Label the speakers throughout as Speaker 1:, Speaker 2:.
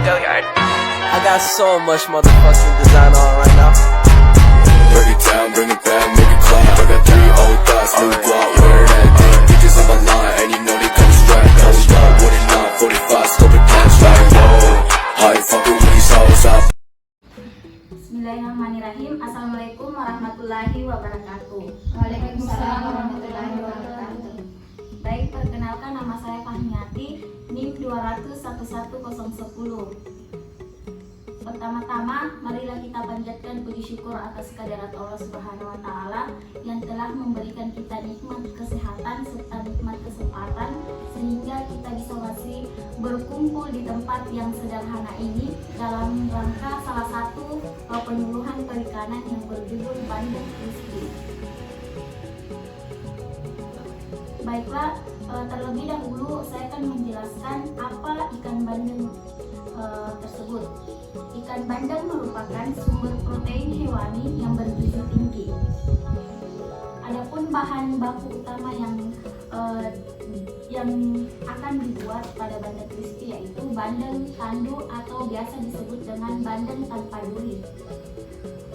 Speaker 1: I got so much motherfucking design on right now.
Speaker 2: Break it down, bring it back, make it clap. I got 3 old thoughts, new guap, wear that thing. Bitches on my line, and you know they come strapped. Hold up, what it not, 45, scope it cash like whoa. How you fucking with these hoes up?
Speaker 3: Bismillahirrahmanirrahim. Assalamualaikum warahmatullahi wabarakatuh.
Speaker 4: Waalaikumsalam warahmatullahi wabarakatuh.
Speaker 3: Baik, perkenalkan nama saya Fahmiati, NIM 2001110. Pertama-tama, marilah kita panjatkan puji syukur atas kehadirat Allah Subhanahu wa Ta'ala yang telah memberikan kita nikmat kesehatan serta nikmat kesempatan sehingga kita bisa masih berkumpul di tempat yang sederhana ini dalam rangka salah satu penyuluhan perikanan yang berjudul Bandeng Crispy. Baiklah, terlebih dahulu saya akan menjelaskan apa ikan bandeng tersebut. Ikan bandeng merupakan sumber protein hewani yang bergizi tinggi. Adapun bahan baku utama yang akan dibuat pada bandeng crispy yaitu bandeng tandu atau biasa disebut dengan bandeng tanpa duri.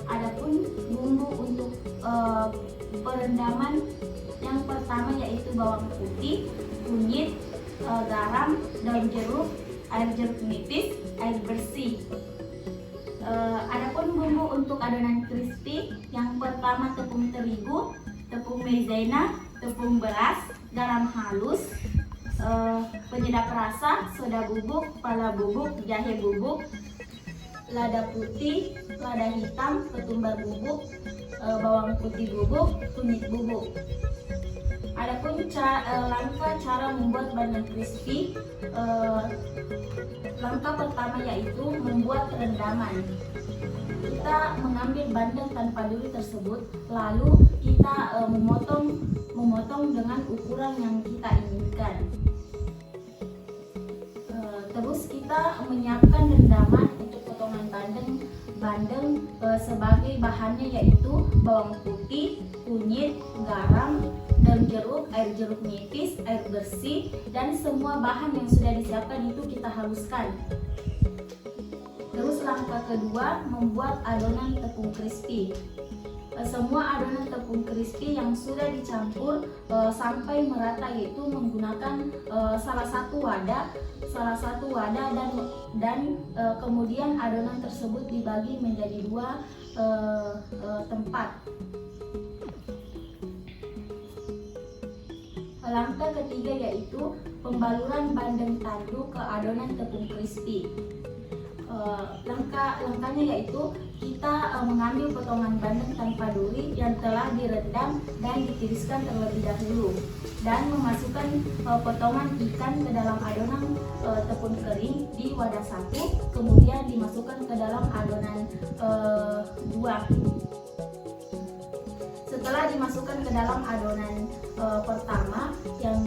Speaker 3: Adapun bumbu untuk perendaman yang pertama yaitu bawang putih, kunyit, garam, daun jeruk, air jeruk nipis, air bersih. Adapun bumbu untuk adonan crispy yang pertama tepung terigu, tepung maizena, tepung beras, garam halus, penyedap rasa, soda bubuk, pala bubuk, jahe bubuk, lada putih, lada hitam, ketumbar bubuk, bawang putih bubuk, kunyit bubuk. Adapun langkah cara membuat bandeng crispy, langkah pertama yaitu membuat rendaman. Kita mengambil bandeng tanpa duri tersebut, lalu kita memotong dengan ukuran yang kita inginkan. Terus kita menyiapkan rendaman untuk potongan bandeng sebagai bahannya yaitu bawang putih, kunyit, garam, daun jeruk, air jeruk nipis, air bersih, dan semua bahan yang sudah disiapkan itu kita haluskan. Terus langkah kedua, membuat adonan tepung crispy. Semua adonan tepung crispy yang sudah dicampur sampai merata, yaitu menggunakan salah satu wadah dan kemudian adonan tersebut dibagi menjadi 2 tempat. Langkah ketiga yaitu pembaluran bandeng tandu ke adonan tepung crispy. Langkahnya yaitu kita mengambil potongan bandeng tanpa duri yang telah direndam dan ditiriskan terlebih dahulu dan memasukkan potongan ikan ke dalam adonan tepung kering di wadah satu, kemudian dimasukkan ke dalam adonan 2. Setelah dimasukkan ke dalam adonan pertama yang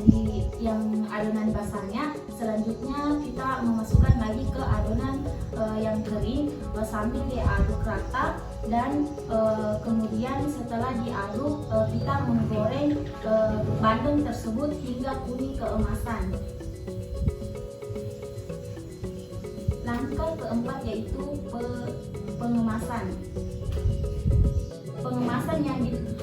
Speaker 3: adonan basahnya, selanjutnya kita memasukkan lagi ke adonan yang kering sambil diaduk rata dan kemudian setelah diaduk kita menggoreng bandeng tersebut hingga kuning keemasan. Langkah keempat yaitu pengemasan. Pengemasan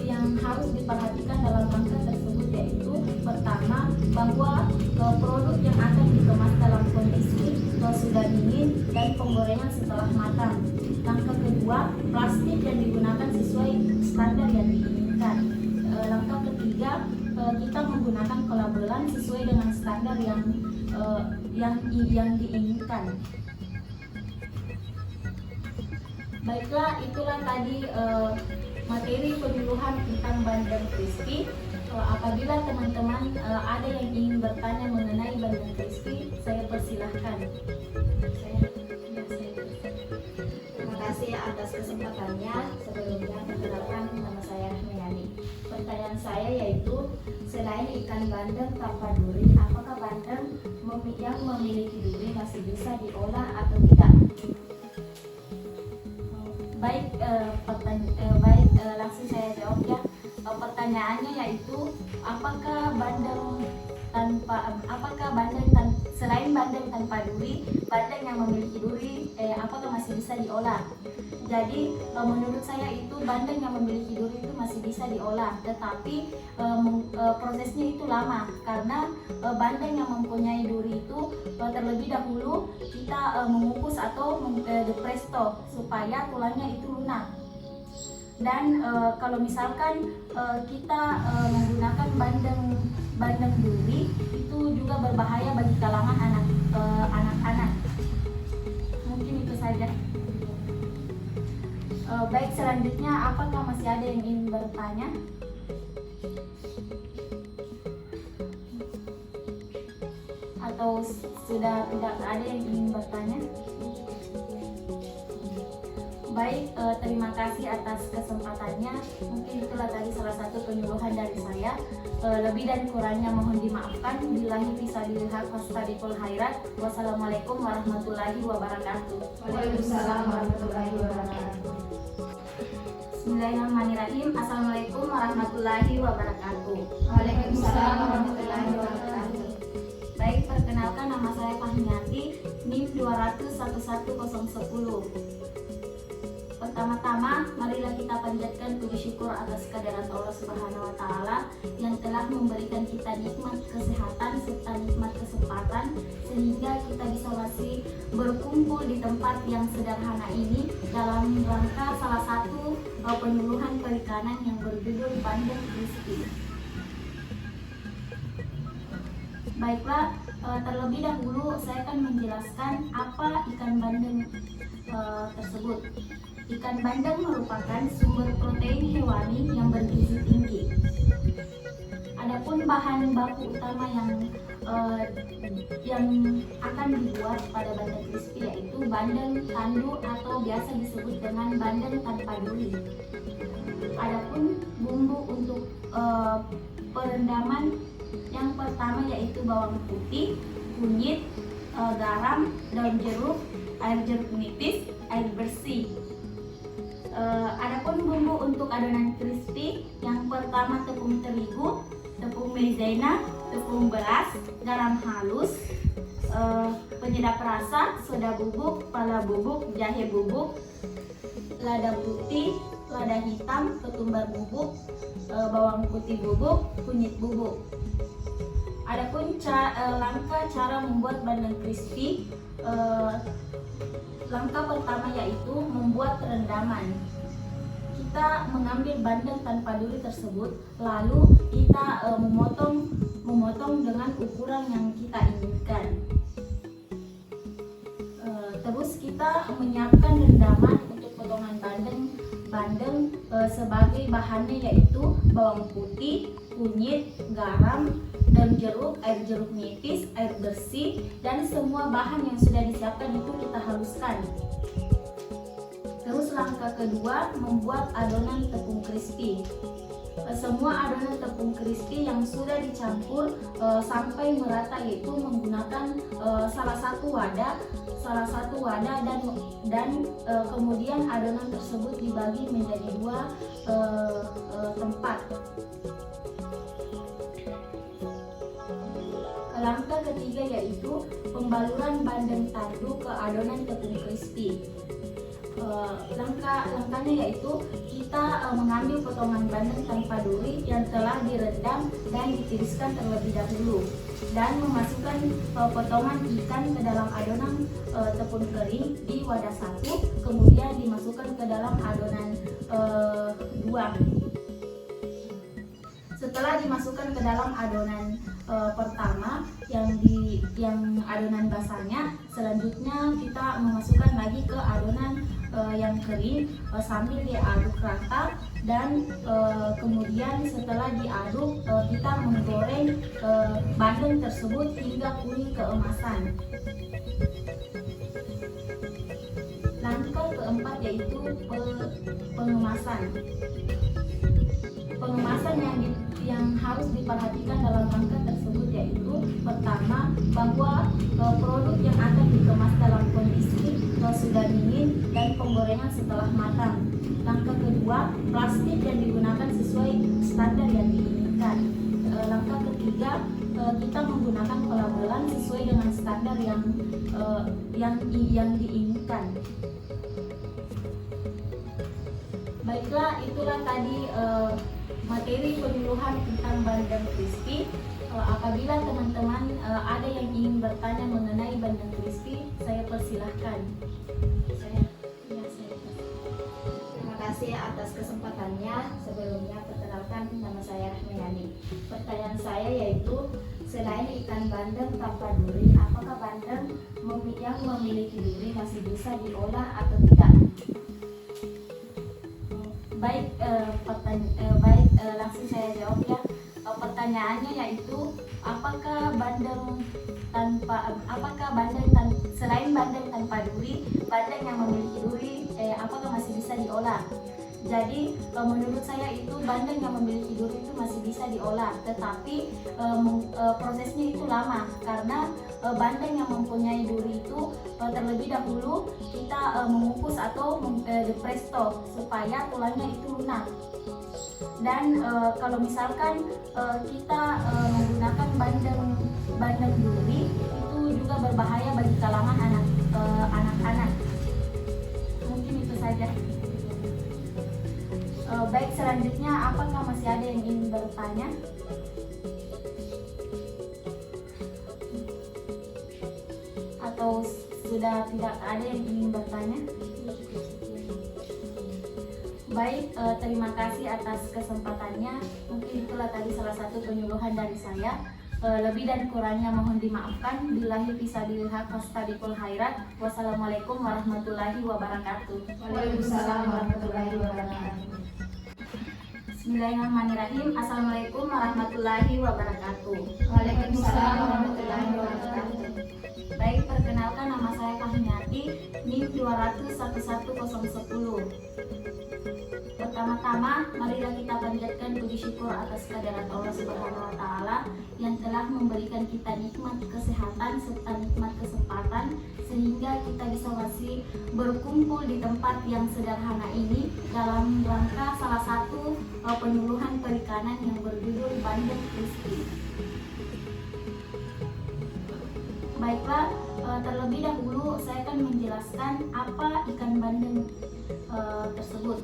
Speaker 3: yang harus diperhatikan dalam langkah tersebut yaitu pertama, bahwa produk yang akan dikemas dalam kondisi sudah dingin dan penggorengan setelah matang. Langkah kedua, plastik yang digunakan sesuai standar yang diinginkan. Langkah ketiga, kita menggunakan pelabelan sesuai dengan standar yang diinginkan. Baiklah, itulah tadi materi penyuluhan tentang bandeng crispy. Apabila teman-teman ada yang ingin bertanya mengenai bandeng crispy, saya persilahkan.
Speaker 4: Terima kasih atas kesempatannya. Sebelumnya perkenalkan, nama saya Rahmayani. Pertanyaan saya yaitu, selain ikan bandeng tanpa duri, apakah bandeng yang memiliki duri masih bisa diolah atau tidak?
Speaker 3: Baik, langsung saya jawab ya. Pertanyaannya yaitu apakah bandeng Selain bandeng tanpa duri, bandeng yang memiliki duri apakah masih bisa diolah? Jadi menurut saya itu bandeng yang memiliki duri itu masih bisa diolah, tetapi prosesnya itu lama karena bandeng yang mempunyai duri itu terlebih dahulu kita mengukus atau depresto supaya tulangnya itu lunak. Dan kalau misalkan kita menggunakan bandeng duri itu juga berbahaya bagi kalangan anak-anak. Mungkin itu saja. Baik, selanjutnya apakah masih ada yang ingin bertanya? Atau sudah tidak ada yang ingin bertanya? Baik, terima kasih atas kesempatannya. Mungkin itulah tadi salah satu penyuluhan dari saya. Lebih dan kurangnya mohon dimaafkan. Billahi fisabilillah fastabiqul khairat. Wassalamualaikum warahmatullahi wabarakatuh.
Speaker 4: Waalaikumsalam warahmatullahi wabarakatuh.
Speaker 3: Bismillahirrahmanirrahim. Assalamualaikum warahmatullahi wabarakatuh.
Speaker 4: Waalaikumsalam warahmatullahi wabarakatuh.
Speaker 3: Baik, perkenalkan nama saya Fahmiati, NIM 200111010. Pertama-tama, marilah kita panjatkan puji syukur atas kehadirat Allah Subhanahu wa Ta'ala yang telah memberikan kita nikmat kesehatan serta nikmat kesempatan sehingga kita bisa masih berkumpul di tempat yang sederhana ini dalam rangka salah satu penyuluhan perikanan yang berjudul Bandeng Crispy. Baiklah, terlebih dahulu saya akan menjelaskan apa ikan bandeng tersebut. Ikan bandeng merupakan sumber protein hewani yang bergizi tinggi. Adapun bahan baku utama yang akan dibuat pada bandeng crispy yaitu bandeng tandu atau biasa disebut dengan bandeng tanpa duri. Adapun bumbu untuk perendaman yang pertama yaitu bawang putih, kunyit, garam, daun jeruk, air jeruk nipis, air bersih. Adapun bumbu untuk adonan crispy yang pertama tepung terigu, tepung maizena, tepung beras, garam halus, penyedap rasa, soda bubuk, pala bubuk, jahe bubuk, lada putih, lada hitam, ketumbar bubuk, bawang putih bubuk, kunyit bubuk. Adapun langkah cara membuat bandeng crispy, langkah pertama yaitu membuat rendaman. Kita mengambil bandeng tanpa duri tersebut, lalu kita memotong dengan ukuran yang kita inginkan. Terus kita menyiapkan rendaman untuk potongan bandeng sebagai bahannya yaitu bawang putih, kunyit, garam, daun jeruk, air jeruk nipis, air bersih, dan semua bahan yang sudah disiapkan itu kita haluskan. Terus langkah kedua, membuat adonan tepung crispy. Semua adonan tepung crispy yang sudah dicampur sampai merata yaitu menggunakan salah satu wadah dan kemudian adonan tersebut dibagi menjadi dua tempat. Langkah ketiga yaitu pembaluran bandeng tandu ke adonan tepung crispy. Langkahnya yaitu kita mengambil potongan bandeng tanpa duri yang telah direndam dan ditiriskan terlebih dahulu dan memasukkan potongan ikan ke dalam adonan tepung kering di wadah satu, kemudian dimasukkan ke dalam adonan dua. Setelah dimasukkan ke dalam adonan pertama yang adonan basahnya, selanjutnya kita memasukkan lagi ke adonan yang kering sambil diaduk rata dan kemudian setelah diaduk kita menggoreng bandeng tersebut hingga kuning keemasan. Langkah keempat yaitu pengemasan. Pengemasan yang harus diperhatikan dalam langkah tersebut yaitu pertama bahwa produk yang akan dikemas dalam kondisi sudah dingin dan penggorengan setelah matang. Langkah kedua, plastik yang digunakan sesuai standar yang diinginkan. Langkah ketiga, kita menggunakan pelabelan sesuai dengan standar yang diinginkan. Baiklah, itulah tadi materi penyuluhan tentang bandeng crispy. Apabila teman-teman ada yang ingin bertanya mengenai bandeng crispy, saya persilahkan.
Speaker 4: Terima kasih atas kesempatannya. Sebelumnya perkenalkan, nama saya Rahmayani. Pertanyaan saya yaitu, selain ikan bandeng tanpa duri, apakah bandeng yang memiliki duri masih bisa diolah atau tidak?
Speaker 3: Baik, langsung saya jawab ya. Pertanyaannya yaitu, selain bandeng tanpa duri, bandeng yang memiliki duri apakah masih bisa diolah? Jadi menurut saya itu bandeng yang memiliki duri itu masih bisa diolah, tetapi prosesnya itu lama karena bandeng yang mempunyai duri itu terlebih dahulu kita mengukus atau depresto supaya tulangnya itu lunak. Dan kalau misalkan kita menggunakan bandeng duri, itu juga berbahaya bagi kalangan anak-anak. Mungkin itu saja. Baik, selanjutnya apakah masih ada yang ingin bertanya? Atau sudah tidak ada yang ingin bertanya? Baik, terima kasih atas kesempatannya. Mungkin itulah tadi salah satu penyuluhan dari saya. Lebih dan kurangnya mohon dimaafkan. Billahi fisabilillah wastabiqul khairat. Wassalamualaikum warahmatullahi wabarakatuh.
Speaker 4: Waalaikumsalam warahmatullahi wabarakatuh.
Speaker 3: Bismillahirrahmanirrahim. Assalamualaikum warahmatullahi wabarakatuh.
Speaker 4: Waalaikumsalam warahmatullahi wabarakatuh.
Speaker 3: Baik, perkenalkan, nama saya Kahmiati, NIM 2001110. Pertama-tama, marilah kita panjatkan puji syukur atas kehadirat Allah Subhanahu wa Ta'ala yang telah memberikan kita nikmat kesehatan serta nikmat kesempatan sehingga kita bisa masih berkumpul di tempat yang sederhana ini dalam rangka salah satu penyuluhan perikanan yang berjudul bandeng crispy. Baiklah, terlebih dahulu saya akan menjelaskan apa ikan bandeng tersebut.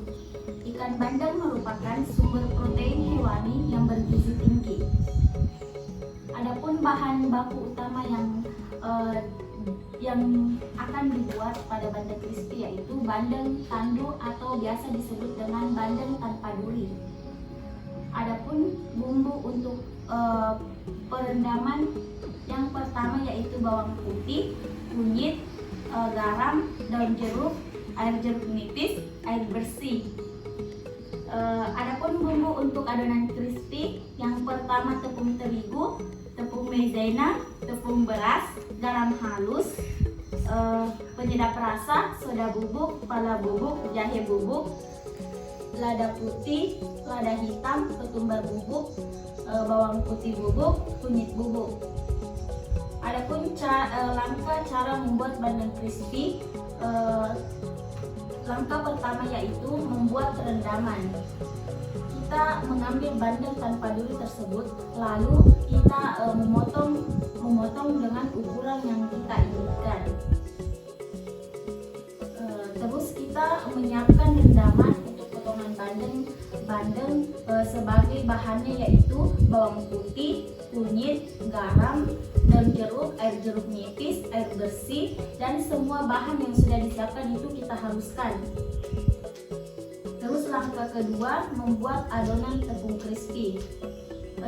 Speaker 3: Ikan bandeng merupakan sumber protein hewani yang bergizi tinggi. Adapun bahan baku utama yang akan dibuat pada bandeng crispy yaitu bandeng tandu atau biasa disebut dengan bandeng tanpa duri. Adapun bumbu untuk perendaman yang pertama yaitu bawang putih, kunyit, garam, daun jeruk, air jeruk nipis, air bersih. Adapun bumbu untuk adonan crispy yang pertama tepung terigu, tepung maizena, tepung beras, garam halus, penyedap rasa, soda bubuk, pala bubuk, jahe bubuk, lada putih, lada hitam, ketumbar bubuk, bawang putih bubuk, kunyit bubuk. Adapun langkah cara membuat bandeng crispy, langkah pertama yaitu membuat rendaman. Kita mengambil bandeng tanpa duri tersebut, lalu kita memotong dengan ukuran yang kita inginkan. Terus kita menyiapkan rendaman untuk potongan bandeng sebagai bahannya yaitu bawang putih, kunyit, garam, daun jeruk, air jeruk nipis, air bersih, dan semua bahan yang sudah disiapkan itu kita haluskan. Terus langkah kedua, membuat adonan tepung crispy.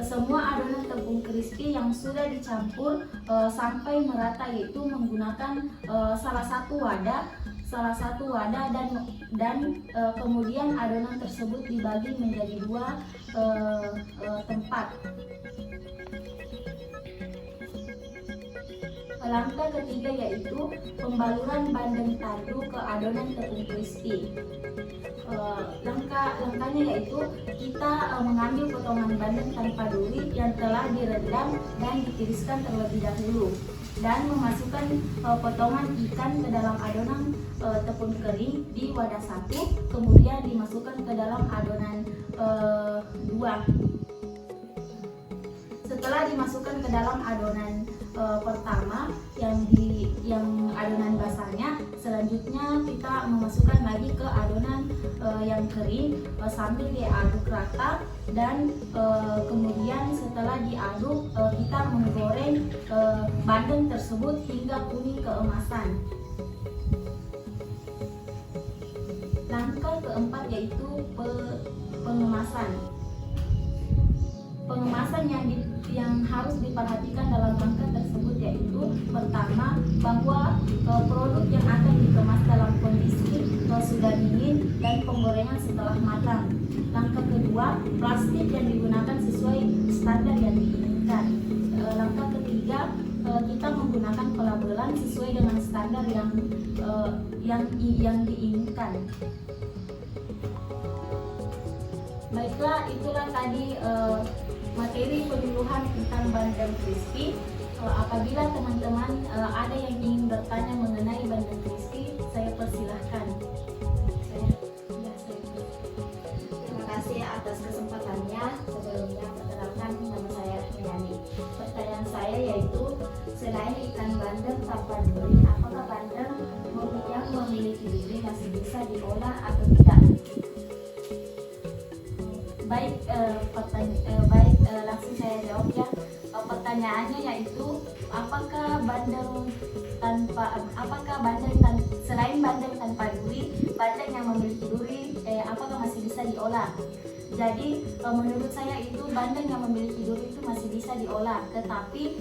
Speaker 3: Semua adonan tepung crispy yang sudah dicampur sampai merata, yaitu menggunakan salah satu wadah dan kemudian adonan tersebut dibagi menjadi dua tempat. Langkah ketiga yaitu pembaluran bandeng tandu ke adonan tepung crispy. Langkahnya yaitu kita mengambil potongan bandeng tanpa duri yang telah direndam dan ditiriskan terlebih dahulu dan memasukkan potongan ikan ke dalam adonan tepung kering di wadah satu, kemudian dimasukkan ke dalam adonan dua.
Speaker 4: Setelah dimasukkan ke dalam adonan pertama yang adonan basahnya, selanjutnya kita memasukkan lagi ke adonan yang kering sambil diaduk rata, dan kemudian setelah diaduk kita menggoreng bandeng tersebut hingga kuning keemasan. Langkah keempat yaitu pengemasan. Pengemasan yang harus diperhatikan dalam langkah tersebut yaitu pertama, bahwa produk yang akan dikemas dalam kondisi sudah dingin dan penggorengan setelah matang. Langkah kedua, plastik yang digunakan sesuai standar yang diinginkan. Langkah ketiga, kita menggunakan pelabelan sesuai dengan standar yang diinginkan. Baiklah, itulah tadi materi penyuluhan tentang bandeng crispy. Apabila teman-teman ada yang ingin bertanya mengenai bandeng crispy, saya persilahkan.
Speaker 3: Terima kasih atas kesempatannya. Sebelumnya perkenalkan, nama saya Menyani. Pertanyaan saya yaitu, selain ikan bandeng tanpa duri, apakah bandeng yang memiliki duri masih bisa diolah atau tidak? Baik, langsung saya jawab ya. Pertanyaannya yaitu, selain bandeng tanpa duri, bandeng yang memiliki duri apakah masih bisa diolah? Jadi menurut saya itu bandeng yang memiliki duri itu masih bisa diolah, tetapi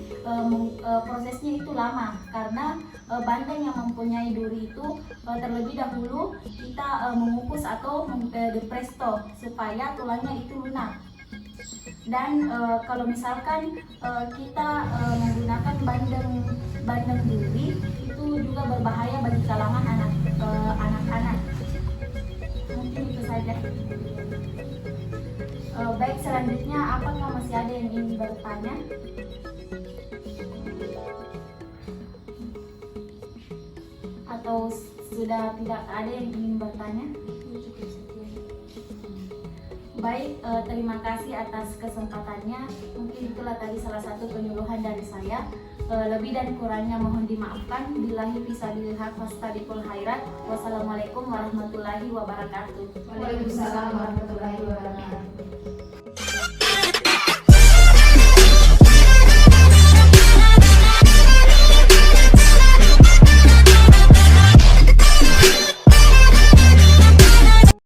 Speaker 3: prosesnya itu lama, karena bandeng yang mempunyai duri itu terlebih dahulu kita mengukus atau depresto supaya tulangnya itu lunak. Dan kalau misalkan kita menggunakan bandeng duri, itu juga berbahaya bagi kalangan anak-anak. Mungkin itu saja. Baik, selanjutnya apakah masih ada yang ingin bertanya? Atau sudah tidak ada yang ingin bertanya? Baik, terima kasih atas kesempatannya. Mungkin itulah tadi salah satu penyuluhan dari saya. Lebih dan kurangnya mohon dimaafkan. Billahi fisabilil haq wastadiqul khairat. Wassalamualaikum warahmatullahi wabarakatuh.
Speaker 4: Waalaikumsalam warahmatullahi wabarakatuh.